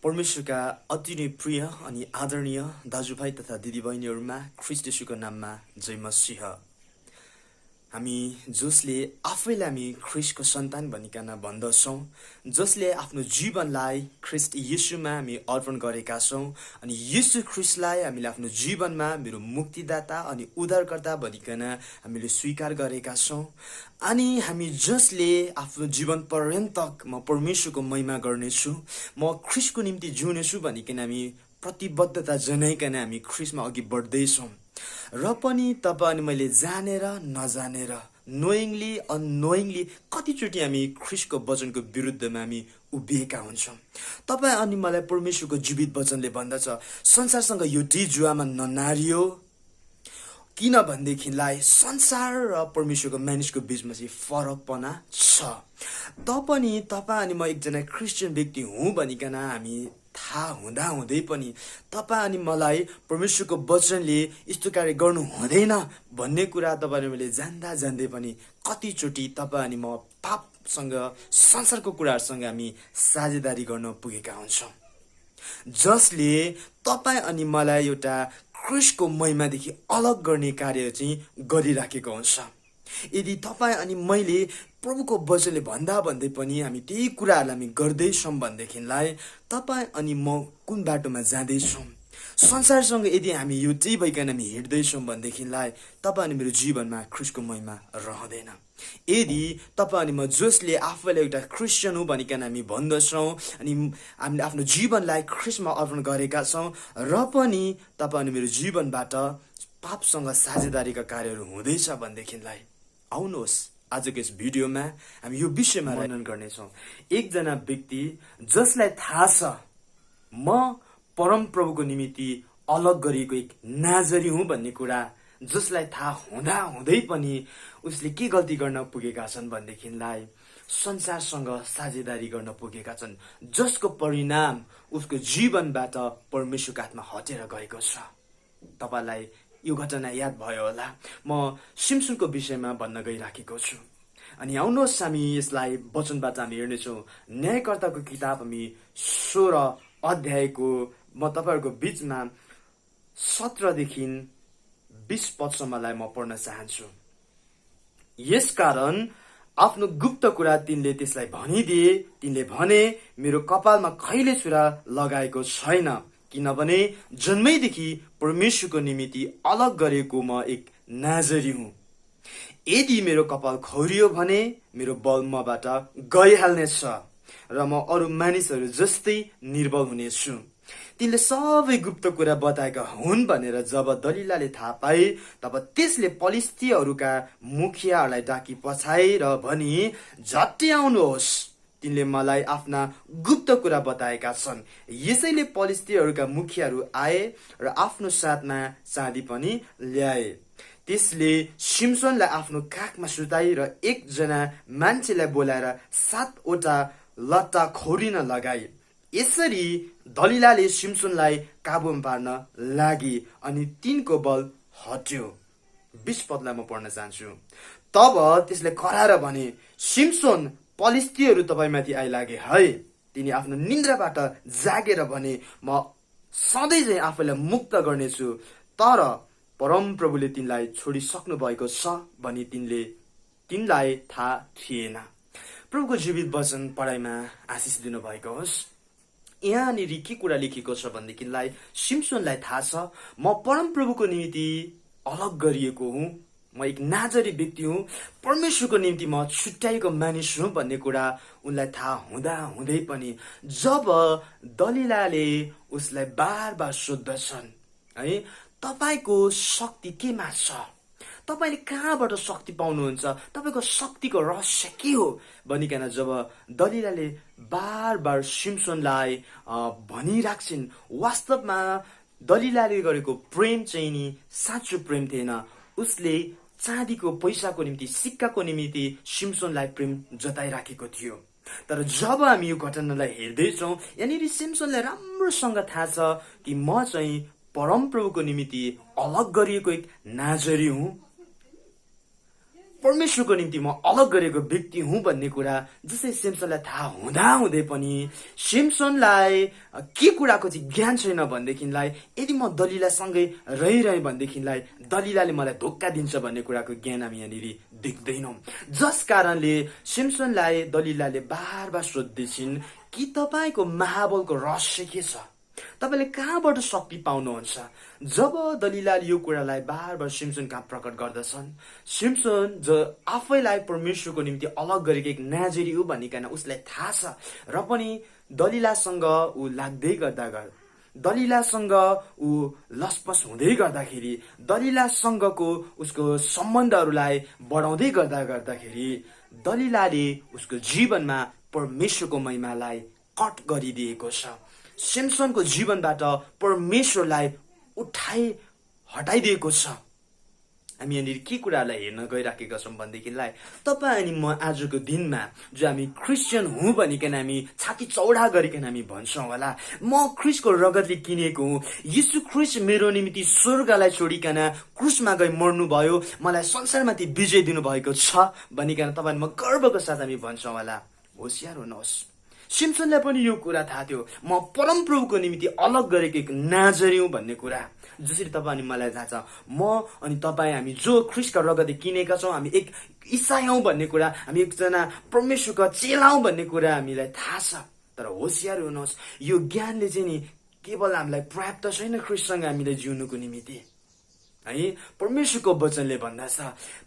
परमेश्वरका अति नै प्रिय अनि आदरणीय दाजुभाइ तथा दिदीबहिनीहरूमा ख्रीष्ट येशूको नाममा जय मसीह। हामी जसले आफैलाई हामी ख्रीष्टको सन्तान भनिकन भन्दछौँ, जसले आफ्नो जीवनलाई ख्रीष्ट येशूमा हामी अर्पण गरेका छौँ अनि येशू ख्रीष्टलाई हामीले आफ्नो जीवनमा मेरो मुक्तिदाता अनि उद्धारकर्ता भनिकन हामीले स्वीकार गरेका छौँ। अनि हामी जसले आफ्नो जीवन पर्यन्त म परमेश्वरको महिमा गर्नेछु, म ख्रीष्टको निम्ति जिउनेछु भनिकन हामी प्रतिबद्धता जनाइकन हामी ख्रीष्टमा अघि बढ्दैछौँ। र पनि तपाईँ अनि मैले जानेर नजानेर नोइङली अननोइङली कतिचोटि हामी ख्रीष्टको वचनको विरुद्धमा हामी उभिएका हुन्छौँ। तपाईँ अनि मलाई परमेश्वरको जीवित वचनले भन्दछ, संसारसँग युद्धि जुवामा ननारियो, किनभनेदेखिलाई संसार र परमेश्वरको मानिसको बिचमा चाहिँ फरकपना छ। तपाईँ अनि म एकजना क्रिस्चियन व्यक्ति हुँ भनिकन हामी थाहा हुँदै पनि तपाईँ अनि मलाई परमेश्वरको वचनले यस्तो कार्य गर्नु हुँदैन भन्ने कुरा तपाईँ अनि मैले जान्दै पनि कतिचोटि तपाईँ अनि म पापसँग संसारको कुराहरूसँग हामी साझेदारी गर्न पुगेका हुन्छौँ, जसले तपाईँ अनि मलाई एउटा ख्रीष्टको महिमादेखि अलग गर्ने कार्य चाहिँ गरिराखेको हुन्छ। यदि तपाईँ अनि मैले प्रभुको वचनले भन्दै पनि हामी त्यही कुराहरूलाई हामी गर्दैछौँ भनेदेखिलाई तपाईँ अनि म कुन बाटोमा जाँदैछौँ, संसारसँग यदि हामी यो त्यही भइकन हामी हिँड्दैछौँ भनेदेखिलाई तपाईँ अनि मेरो जीवनमा ख्रीष्टको महिमा रहँदैन। यदि तपाईँ अनि म जसले आफूलाई एउटा क्रिस्चियन हो भनिकन हामी भन्दछौँ अनि हामीले आफ्नो जीवनलाई ख्रीष्टमा अर्पण गरेका छौँ र पनि तपाईँ अनि मेरो जीवनबाट पापसँग साझेदारीका कार्यहरू हुँदैछ भनेदेखिलाई आउनुहोस् आजको यस भिडियोमा हामी यो विषयमा वर्णन गर्नेछौँ। एकजना व्यक्ति जसलाई थाहा छ म परमप्रभुको निमित्ति अलग गरिएको एक नाजरी हुँ भन्ने कुरा, जसलाई थाहा हुँदै पनि उसले के गल्ती गर्न पुगेका छन् भनेदेखिलाई संसारसँग साझेदारी गर्न पुगेका छन्, जसको परिणाम उसको जीवनबाट परमेश्वरको हातमा हटेर गएको छ। तपाईलाई यो घटना याद भयो होला, म सिम्सनको विषयमा भन्न गइराखेको छु। अनि आउनुहोस् हामी यसलाई वचनबाट हामी हेर्नेछौँ। न्यायकर्ताको किताब हामी 16 अध्यायको म तपाईँहरूको बिचमा 17देखि 20 पदसम्मलाई म पढ्न चाहन्छु। यसकारण आफ्नो गुप्त कुरा तिनले त्यसलाई भनिदिए। तिनले भने, मेरो कपालमा कहिले छुरा लगाएको छैन, किनभने जन्मैदेखि परमेश्वरको निमित्ति अलग गरेको म एक नाजरी हुँ। यदि मेरो कपाल खौरियो भने मेरो बल मबाट गइहाल्नेछ र म अरू मानिसहरू जस्तै निर्बल हुनेछु। तिनले सबै गुप्त कुरा बताएका हुन् भनेर जब दलिलाले थाहा पाए, तब त्यसले पलिस्तीहरूका मुखियाहरूलाई डाकी पछाएर भनी, झट्टै आउनुहोस्, तिनले मलाई आफ्ना गुप्त कुरा बताएका छन्। यसैले पलिस्तीहरूका मुखियाहरू आए र आफ्नो साथमा चाँदी पनि ल्याए। त्यसले सिम्सनलाई आफ्नो काखमा सुताई र एकजना मान्छेलाई बोलाएर 7वटा लट्टा खौरिन लगाए। यसरी दलिलाले सिम्सनलाई काबुमा पार्न लागे अनि तिनको बल हट्यो। 20 पदलाई म पढ्न चाहन्छु। तब त्यसले कराएर भने, सिम्सन, पलिस्तीहरू तपाईँमाथि आइलागे है। तिनी आफ्नो निन्द्राबाट जागेर भने, म सधैँ चाहिँ आफैलाई मुक्त गर्नेछु, तर परमप्रभुले तिनलाई छोडिसक्नु भएको छ भनी तिनलाई थाहा थिएन। प्रभुको जीवित वचन पढाइमा आशिष दिनुभएको होस्। यहाँनिर के कुरा लेखेको छ भनेदेखिलाई सिम्सनलाई थाहा छ म परमप्रभुको निमित्ति अलग गरिएको हुँ, म एक नाजरी व्यक्ति हुँ, परमेश्वरको निम्ति म छुट्याएको मानिस हुँ भन्ने कुरा उनलाई थाहा हुँदै पनि जब दलिलाले उसलाई बार सोध्दछन्, है, तपाईको शक्ति केमा छ, तपाईले कहाँबाट शक्ति पाउनुहुन्छ, तपाईको शक्तिको रहस्य के हो भनिकन जब दलिलाले बार सिम्सनलाई भनिराख्छिन्, वास्तवमा दलिलाले गरेको प्रेम चाहिँ नि साँचो प्रेम थिएन। उसले चाँदीको पैसाको निम्ति, सिक्काको निम्ति सिम्सनलाई प्रेम जताइराखेको थियो। तर जब हामी यो घटनालाई हेर्दैछौँ, यहाँनिर सिम्सनलाई राम्रोसँग थाहा छ कि म चाहिँ परमप्रभुको निमित्ति अलग गरिएको एक नाजरी हुँ। परमेश्वरको निम्ति म अलग गरेको व्यक्ति हुँ भन्ने कुरा जसै सिम्सनलाई थाहा हुँदै पनि सिम्सनलाई के कुराको चाहिँ ज्ञान छैन भनेदेखिलाई यदि म दलिलासँगै रहिरहे भनेदेखिलाई दलिलाले मलाई धोका दिन्छ भन्ने कुराको ज्ञान हामी यहाँनिर देख्दैनौँ। जस कारणले सिम्सनलाई दलिलाले बार बार सोध्दैछिन् कि तपाईँको महाबलको रहस्य के छ, तपाईँले कहाँबाट शक्ति पाउनुहुन्छ। जब दलिलाले यो कुरालाई बार बार सिम्सन कहाँ प्रकट गर्दछन्, सिम्सन जो आफैलाई परमेश्वरको निम्ति अलग गरेको एक नाजरी हो भनिकन उसलाई थाहा छ र पनि दलिलासँग ऊ लाग्दै दलिलासँग ऊ लसपस हुँदै गर्दाखेरि दलिलासँगको उसको सम्बन्धहरूलाई बढाउँदै गर्दाखेरि दलिलाले उसको जीवनमा परमेश्वरको महिमालाई कट गरिदिएको छ। सिम्सनको जीवनबाट परमेश्वरलाई हटाइदिएको छ। हामी यहाँनिर के कुरालाई हेर्न गइराखेका छौँ भनेदेखिलाई तपाईँ अनि म आजको दिनमा जो हामी क्रिस्चियन हुँ भनिकन हामी छाती चौडा गरिकन हामी भन्छौँ होला, म ख्रिस्टको रगतले किनेको हुँ, यीशु ख्रिस्ट मेरो निम्ति स्वर्गलाई छोडिकन क्रुसमा गई मर्नुभयो, मलाई संसारमाथि विजय दिनुभएको छ भनिकन तपाईँ म गर्वको साथ हामी भन्छौँ होला। होशियार हुनुहोस्, सिम्सनलाई पनि यो कुरा थाहा थियो म परमप्रभुको निम्ति अलग गरेको एक नाजरी हुँ भन्ने कुरा। जसरी तपाईँ अनि मलाई थाहा छ म अनि तपाईँ हामी जो ख्रिस्टका रगतले किनेका छौँ, हामी एक इसाई हौँ भन्ने कुरा, हामी एकजना परमेश्वरका चेला हौँ भन्ने कुरा हामीलाई थाहा छ। तर होशियार हुनुहोस्, यो ज्ञानले चाहिँ नि केवल हामीलाई पर्याप्त छैन ख्रिस्टसँग हामीलाई जिउनुको निमित्त है। परमेश्वरको वचनले भन्दछ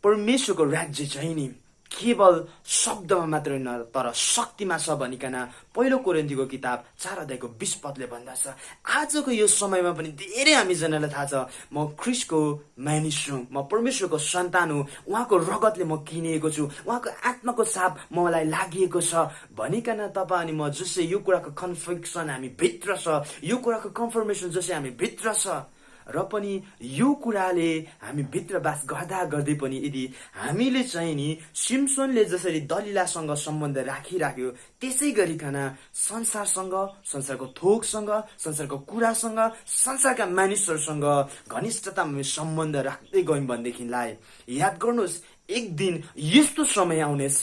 परमेश्वरको राज्य चाहिँ नि केवल शब्दमा मात्र होइन तर शक्तिमा छ भनिकन पहिलो कोरिन्थीको किताब 4:20 भन्दछ। आजको यो समयमा पनि धेरै हामीजनालाई थाहा छ म ख्रिस्टको मानिस हुँ, म परमेश्वरको सन्तान हुँ, उहाँको रगतले म किनिएको छु, उहाँको आत्माको छाप मलाई लागिएको छ भनिकन तपाईँ अनि म जसै यो कुराको कन्भिक्सन हामी भित्र छ, यो कुराको कन्फर्मेसन जसै हामी भित्र छ र पनि यो कुराले हामी भित्र बास गर्दै पनि यदि हामीले चाहिँ नि सिम्सनले जसरी दलिलासँग सम्बन्ध राखिराख्यो त्यसै गरिकन संसारसँग, संसारको थोकसँग, संसारको कुरासँग, संसारका मानिसहरूसँग घनिष्ठतामा सम्बन्ध राख्दै गयौँ भनेदेखिलाई याद गर्नुहोस् एक दिन यस्तो समय आउनेछ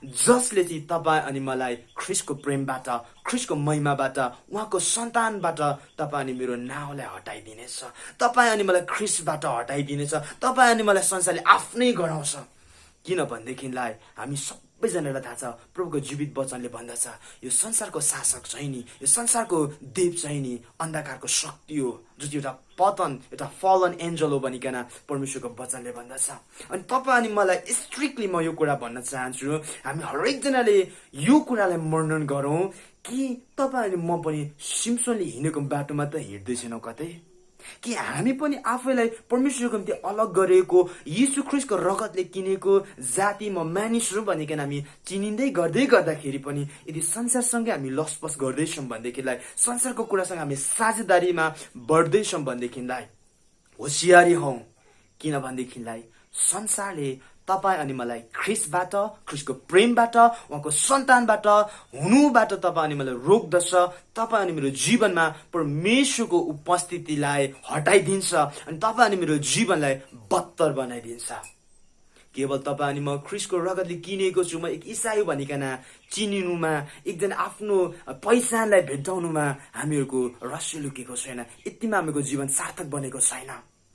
जसले चाहिँ तपाईँ अनि मलाई ख्रिस्टको प्रेमबाट, ख्रिस्टको महिमाबाट, उहाँको सन्तानबाट तपाईँ अनि मेरो नाउँलाई हटाइदिनेछ, तपाईँ अनि मलाई ख्रिस्टबाट हटाइदिनेछ, तपाईँ अनि मलाई संसारले आफ्नै गराउँछ। किन भनेदेखिलाई हामी सबैजनालाई थाहा छ प्रभुको जीवित वचनले भन्दछ यो संसारको शासक चाहिँ नि, यो संसारको देव चाहिँ नि अन्धकारको शक्ति हो, जो एउटा पतन, एउटा फलन एन्जल हो भनिकन परमेश्वरको वचनले भन्दछ। अनि तपाईँ अनि मलाई स्ट्रिक्टली म यो कुरा भन्न चाहन्छु, हामी हरेकजनाले यो कुरालाई वर्णन गरौँ कि तपाईँ अनि म पनि सिम्सनले हिँडेको बाटोमा त हिँड्दैछौँ कतै, कि हामी पनि आफैलाई परमेश्वरको निम्ति अलग गरेको यीशु ख्रिस्टको रगतले किनेको जाति म मानिस हुँ भनिकन हामी चिनिँदै गर्दाखेरि पनि यदि संसारसँगै हामी लसपस गर्दैछौँ भनेदेखिलाई, संसारको कुरासँग हामी साझेदारीमा बढ्दैछौँ भनेदेखिलाई होसियारी हौँ। किन भनेदेखिलाई संसारले तपाईँ अनि मलाई ख्रिस्टबाट, ख्रिस्टको प्रेमबाट, उहाँको सन्तानबाट हुनुबाट तपाईँ अनि मलाई रोक्दछ, तपाईँ अनि मेरो जीवनमा परमेश्वरको उपस्थितिलाई हटाइदिन्छ अनि तपाईँ अनि मेरो जीवनलाई बदतर बनाइदिन्छ। केवल तपाईँ अनि म ख्रिस्टको रगतले किनेको छु, म एक इसाई भनिकन चिनिनुमा, एकजना आफ्नो पहिचानलाई भेट्टाउनुमा हामीहरूको रहस्य लुकेको छैन, यतिमा हामीको जीवन सार्थक बनेको छैन।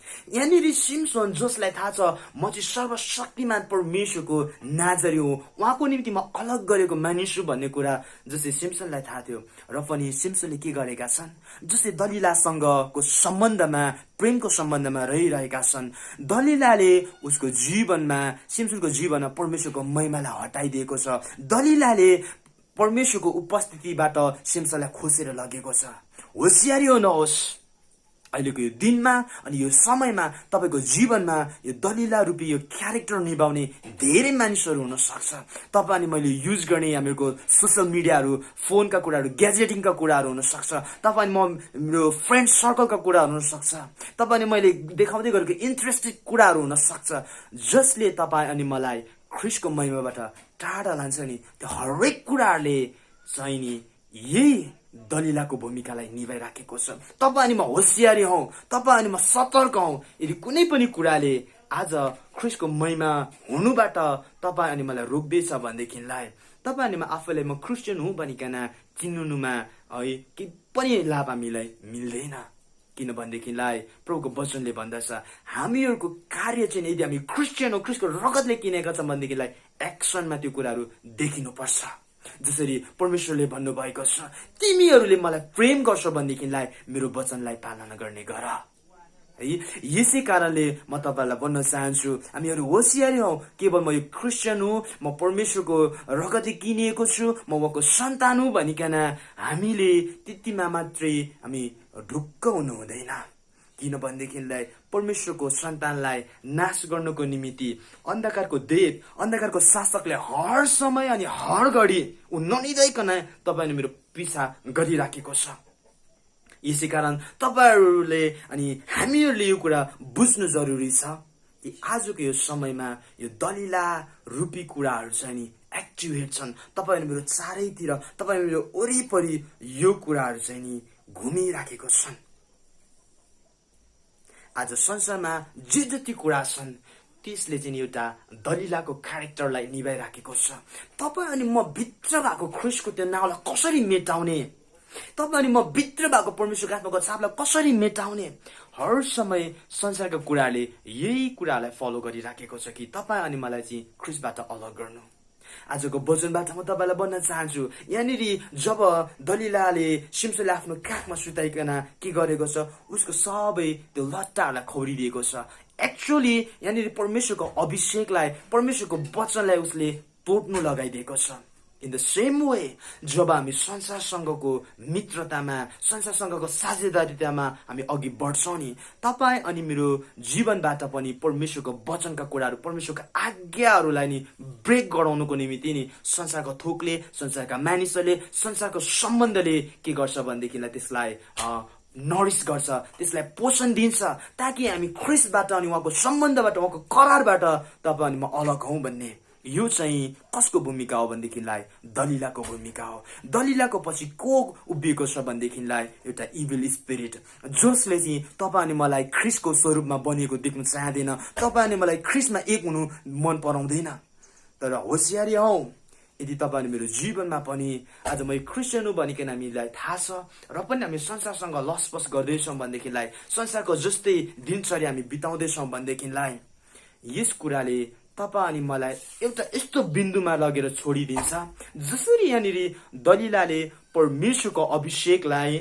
यहाँनिर सिम्सन जसलाई थाहा छ म चाहिँ सर्वशक्तिमान परमेश्वरको नाजरी हुँ, उहाँको निम्ति म अलग गरेको मानिस हुँ भन्ने कुरा जसै सिम्सनलाई थाहा थियो र पनि सिम्सनले के गरेका छन्, जसै दलिलासँगको सम्बन्धमा, प्रेमको सम्बन्धमा रहिरहेका छन्, दलिलाले उसको जीवनमा, सिम्सनको जीवनमा परमेश्वरको महिमालाई हटाइदिएको छ, दलिलाले परमेश्वरको उपस्थितिबाट सिम्सनलाई खोसेर लगेको छ। होसियारी हुनुहोस्, अहिलेको यो दिनमा अनि यो समयमा तपाईँको जीवनमा यो दलिला रूपी यो क्यारेक्टर निभाउने धेरै मानिसहरू हुन सक्छ। तपाईँ अनि मैले युज गर्ने हामीहरूको सोसियल मिडियाहरू, फोनका कुराहरू, ग्याजेटिङका कुराहरू हुन सक्छ, तपाईँ अनि म मेरो फ्रेन्ड सर्कलका कुराहरू हुन सक्छ, तपाईँ अनि मैले देखाउँदै गरेको इन्ट्रेस्टेड कुराहरू हुन सक्छ जसले तपाईँ अनि मलाई ख्रिस्टको महिमाबाट टाढा लान्छ नि। त्यो हरेक कुराहरूले चाहिँ नि यही दलिलाको भूमिकालाई निभाइराखेको छ। तपाईँ अनि म होसियारी हौँ, तपाईँ अनि म सतर्क हौँ, यदि कुनै पनि कुराले आज ख्रिस्टको महिमा हुनुबाट तपाईँ अनि मलाई रोक्दैछ भनेदेखिलाई तपाईँ अनि म आफैलाई म क्रिस्चियन हुँ भनिकन चिन्नुमा है के पनि लाभ हामीलाई मिल्दैन। किनभनेदेखिलाई प्रभुको वचनले भन्दछ हामीहरूको कार्य चाहिँ यदि हामी क्रिस्चियन हो, ख्रिस्टको रगतले किनेका छौँ भनेदेखिलाई एक्सनमा त्यो कुराहरू देखिनुपर्छ। जसरी परमेश्वरले भन्नुभएको छ तिमीहरूले मलाई प्रेम गर्छौ भनेदेखिलाई मेरो वचनलाई पालना गर्ने गर है। यसै कारणले म तपाईँलाई भन्न चाहन्छु हामीहरू होसियारी हौ। केवल म यो क्रिस्चियन हुँ, म परमेश्वरको रगतले किनिएको छु, म उहाँको सन्तान हुँ भनिकन हामीले त्यतिमा मात्रै हामी ढुक्क हुनु हुँदैन। किनभनेदेखिलाई परमेश्वरको सन्तानलाई नाश गर्नको निमित्त अन्धकारको देव, अन्धकारको शासकले हर समय अनि हर घडी ऊ ननिदाइकन तपाईँ मेरो पिछा गरिराखेको छ। यसै कारण तपाईँहरूले अनि हामीहरूले यो कुरा बुझ्नु जरुरी छ कि आजको यो समयमा यो दलिला रूपी कुराहरू चाहिँ नि एक्टिभेट छन्। तपाईँ मेरो चारैतिर, तपाईँ मेरो वरिपरि यो कुराहरू चाहिँ नि घुमिराखेको छन्। आज संसारमा जे जति कुरा छन् त्यसले चाहिँ एउटा दलिलाको क्यारेक्टरलाई निभाइराखेको छ। तपाईँ अनि म भित्र भएको ख्रिस्टको त्यो नाउँलाई कसरी मेटाउने, तपाईँ अनि म भित्र भएको परमेश्वरको आत्माको छापलाई कसरी मेटाउने, हर समय संसारका कुराले यही कुरालाई फलो गरिराखेको छ कि तपाईँ अनि मलाई चाहिँ ख्रिस्टबाट अलग गर्नु। आजको वचनबाट म तपाईँलाई भन्न चाहन्छु यहाँनिर जब दलिलाले सिम्सनले आफ्नो काखमा सुताइकन के गरेको छ, उसको सबै त्यो लट्टाहरूलाई खौरिदिएको छ। एक्चुअली यहाँनिर परमेश्वरको अभिषेकलाई, परमेश्वरको वचनलाई उसले तोड्नु लगाइदिएको छ। इन द सेम वे जब हामी संसारसँगको मित्रतामा, संसारसँगको साझेदारीतामा हामी अघि बढ्छौँ नि, तपाईँ अनि मेरो जीवनबाट पनि परमेश्वरको वचनका कुराहरू, परमेश्वरका आज्ञाहरूलाई नि ब्रेक गराउनुको निमित्त नि संसारको थोकले, संसारका मानिसहरूले, संसारको सम्बन्धले के गर्छ भनेदेखिलाई त्यसलाई नरिस गर्छ, त्यसलाई पोषण दिन्छ ताकि हामी ख्रिस्टबाट अनि उहाँको सम्बन्धबाट, उहाँको करारबाट तपाईँ अनि म अलग हौँ भन्ने। यो चाहिँ कसको भूमिका हो भनेदेखिलाई दलिलाको भूमिका हो। दलिलाको पछि को उभिएको छ भनेदेखिलाई एउटा इभिल स्पिरिट जसले चाहिँ तपाईँ अनि मलाई ख्रिस्टको स्वरूपमा बनिएको देख्न चाहँदैन, तपाईँ अनि मलाई ख्रिस्टमा एक हुनु मन पराउँदैन। तर होसियारी हौ, यदि तपाईँ अनि मेरो जीवनमा पनि आज म क्रिस्चियन हुँ भनिकन हामीलाई थाहा छ र पनि हामी संसारसँग लसपस गर्दैछौँ भनेदेखिलाई, संसारको जस्तै दिनचर्या हामी बिताउँदैछौँ भनेदेखिलाई यस कुराले तपाईँ अनि मलाई एउटा यस्तो बिन्दुमा लगेर छोडिदिन्छ जसरी यहाँनिर दलिलाले परमेश्वरको अभिषेकलाई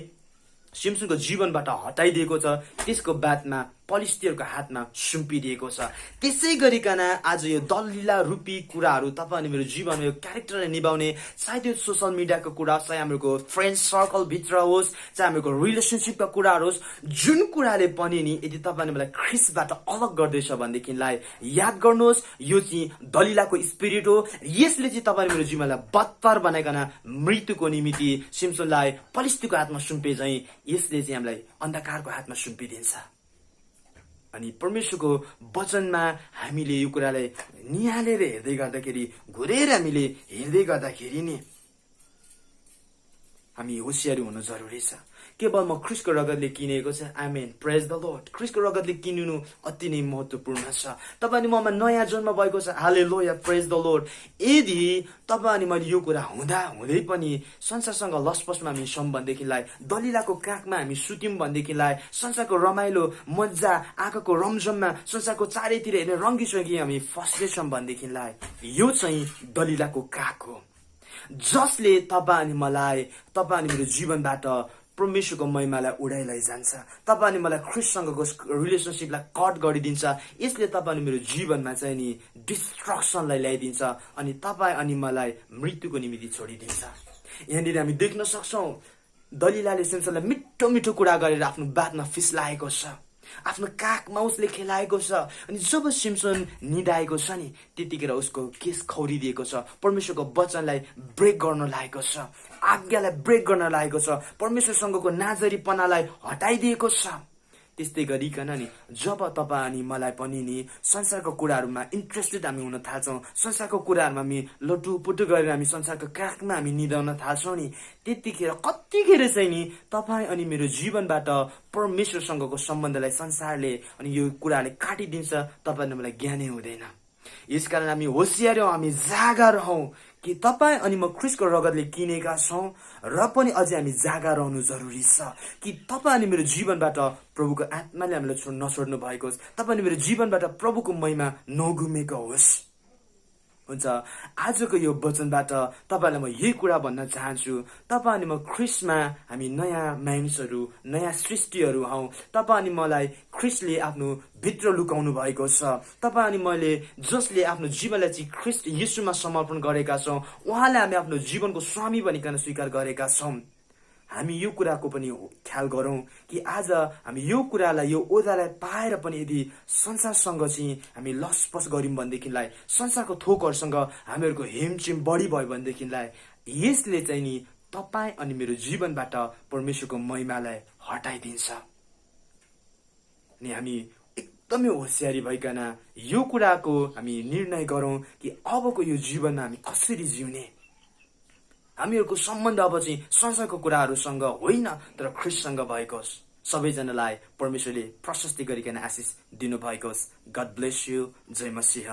सिम्सनको जीवनबाट हटाइदिएको छ, त्यसको बादमा पलिस्तीहरूको हातमा सुम्पिदिएको छ। त्यसै गरिकन आज यो दलिला रूपी कुराहरू तपाईँ अनि मेरो जीवनमा यो क्यारेक्टरलाई निभाउने, सायद यो सोसल मिडियाको कुरा, चाहे हाम्रो फ्रेन्ड सर्कलभित्र होस्, चाहे हाम्रो रिलेसनसिपका कुराहरू होस्, जुन कुराले पनि नि यदि तपाईँ अनि मलाई ख्रिस्टबाट अलग गर्दैछ भनेदेखिलाई याद गर्नुहोस् यो चाहिँ दलिलाको स्पिरिट हो। यसले चाहिँ तपाईँ मेरो जीवनलाई बदतर बनाइकन मृत्युको निमित्त सिम्सनलाई पलिस्तीको हातमा सुम्पे चाहिँ यसले चाहिँ हामीलाई अन्धकारको हातमा सुम्पिदिन्छ। अनि परमेश्वरको वचनमा हामीले यो कुरालाई निहालेर हेर्दै गर्दाखेरि, घुरेर हामीले हेर्दै गर्दाखेरि नि हामी होसियारी हुनु जरुरी छ। केवल म ख्रिस्टको रगतले किनेको छ, आमेन, प्रेज द लर्ड। ख्रिस्टको रगतले किनिनु अति नै महत्त्वपूर्ण छ। तपाईँ अनि ममा नयाँ जन्म भएको छ, हालेलुया, प्रेज द लर्ड। यदि तपाईँ अनि मैले यो कुरा हुँदा हुँदै पनि संसारसँग लसपसमा हामी छौँ भनेदेखिलाई, दलिलाको काखमा हामी सुत्यौँ भनेदेखिलाई, संसारको रमाइलो मजा, आँखाको रमझममा संसारको चारैतिर हेर्ने रङ्गीचङ्गी हामी फस्दैछौँ भनेदेखिलाई यो चाहिँ दलिलाको काख हो जसले तपाईँ अनि मलाई, तपाईँ अनि मेरो जीवनबाट परमेश्वरको महिमालाई उडाइ लैजान्छ। तपाईँ अनि मलाई ख्रिस्टसँगको रिलेसनसिपलाई कट गरिदिन्छ। यसले तपाईँ अनि मेरो जीवनमा चाहिँ नि डिस्ट्रक्सनलाई ल्याइदिन्छ अनि तपाईँ अनि मलाई मृत्युको निमित्त छोडिदिन्छ। यहाँनिर हामी देख्न सक्छौँ दलिलाले सिम्सनलाई मिठो मिठो कुरा गरेर आफ्नो बातमा फिस्लाएको छ, आफ्नो काखमा उसले खेलाएको छ। अनि जब सिम्सन निदाएको छ नि त्यतिखेर उसको केस खौरिदिएको छ, परमेश्वरको वचनलाई ब्रेक गर्न लागेको छ, आज्ञालाई ब्रेक गर्न लागेको छ, परमेश्वरसँगको नाजरीपनालाई हटाइदिएको छ। त्यस्तै गरिकन नि जब तपाईँ अनि मलाई पनि नि संसारको कुराहरूमा इन्ट्रेस्टेड हामी हुन थाल्छौँ, संसारको कुराहरूमा हामी लटुपुटु गरेर हामी संसारको क्राकमा हामी निदाउन थाल्छौँ नि, त्यतिखेर कतिखेर चाहिँ नि तपाईँ अनि मेरो जीवनबाट परमेश्वरसँगको सम्बन्धलाई संसारले अनि यो कुराले काटिदिन्छ, तपाईँ मलाई ज्ञानै हुँदैन। यसकारण हामी होसियार हौँ, हामी जागा रहौँ कि तपाईँ अनि म ख्रीष्टको रगतले किनेका छौँ र पनि अझै हामी जागा रहनु जरुरी छ कि तपाईँ अनि मेरो जीवनबाट प्रभुको आत्माले हामीलाई नछोड्नु भएको होस्, तपाईँ अनि मेरो जीवनबाट प्रभुको महिमा नगुमेको होस्। हुन्छ, आजको यो वचनबाट तपाईँलाई म यही कुरा भन्न चाहन्छु, तपाईँ अनि म ख्रीष्टमा हामी नयाँ मानिसहरू, नयाँ सृष्टिहरू हौँ। तपाईँ अनि मलाई ख्रीष्टले आफ्नो भित्र लुकाउनु भएको छ। तपाईँ अनि मैले जसले आफ्नो जीवनलाई चाहिँ ख्रीष्ट येशूमा समर्पण गरेका छौँ, उहाँलाई हामी आफ्नो जीवनको स्वामी भनिकन स्वीकार गरेका छौँ। हामी यो कुराको पनि ख्याल गरौँ कि आज हामी यो कुरालाई, यो ओदालाई पाएर पनि यदि संसारसँग चाहिँ हामी लसपस गऱ्यौँ भनेदेखिलाई, संसारको थोकहरूसँग हामीहरूको हेमचिम बढी भयो भनेदेखिलाई, यसले चाहिँ नि तपाईँ अनि मेरो जीवनबाट परमेश्वरको महिमालाई हटाइदिन्छ। अनि हामी एकदमै होसियारी भइकन यो कुराको हामी निर्णय गरौँ कि अबको यो जीवनमा हामी कसरी जिउने। हामीहरूको सम्बन्ध अब चाहिँ संसारको कुराहरूसँग होइन, तर ख्रीष्टसँग भएको होस्। सबैजनालाई परमेश्वरले प्रशस्ति गरिकन आशिष दिनुभएको होस्। God bless you. जय मसीह।